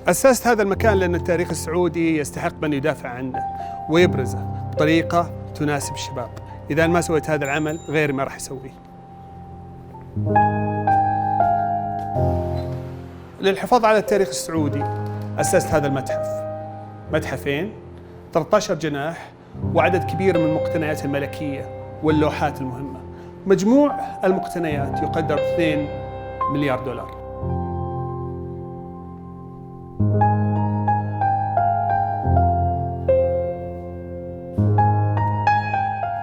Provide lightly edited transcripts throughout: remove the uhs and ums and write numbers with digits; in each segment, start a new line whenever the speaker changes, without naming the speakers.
أسست هذا المكان لأن التاريخ السعودي يستحق من يدافع عنه ويبرزه بطريقة تناسب الشباب. إذا ما سويت هذا العمل غيري ما راح يسويه. للحفاظ على التاريخ السعودي أسست هذا المتحف. متحفين، 13 جناح، وعدد كبير من المقتنيات الملكية واللوحات المهمة. مجموع المقتنيات يقدر ب2 مليار دولار.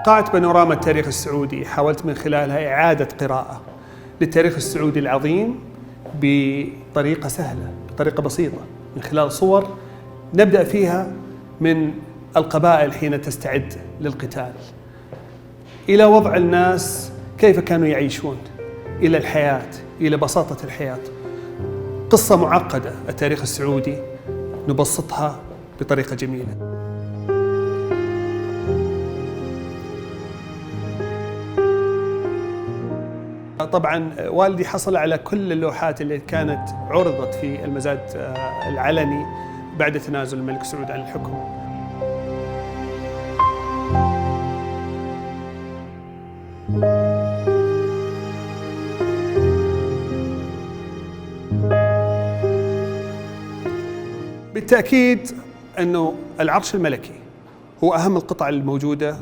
قاعة بانوراما التاريخ السعودي حاولت من خلالها إعادة قراءة للتاريخ السعودي العظيم بطريقة سهلة، بطريقة بسيطة، من خلال صور نبدأ فيها من القبائل حين تستعد للقتال، إلى وضع الناس كيف كانوا يعيشون، إلى الحياة، إلى بساطة الحياة. قصة معقدة التاريخ السعودي نبسطها بطريقة جميلة. طبعا والدي حصل على كل اللوحات اللي كانت عرضت في المزاد العلني بعد تنازل الملك سعود عن الحكم. بالتأكيد أنه العرش الملكي هو أهم القطع الموجودة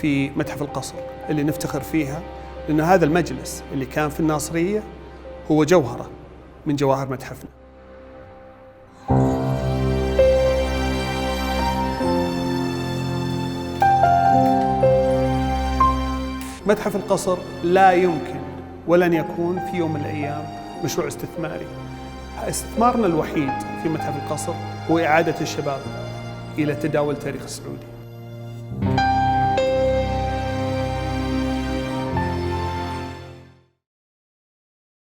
في متحف القصر اللي نفتخر فيها، لأن هذا المجلس اللي كان في الناصرية هو جوهرة من جواهر متحفنا. متحف القصر لا يمكن ولن يكون في يوم من الأيام مشروع استثماري. استثمارنا الوحيد في متحف القصر هو إعادة الشباب إلى تداول التاريخ السعودي.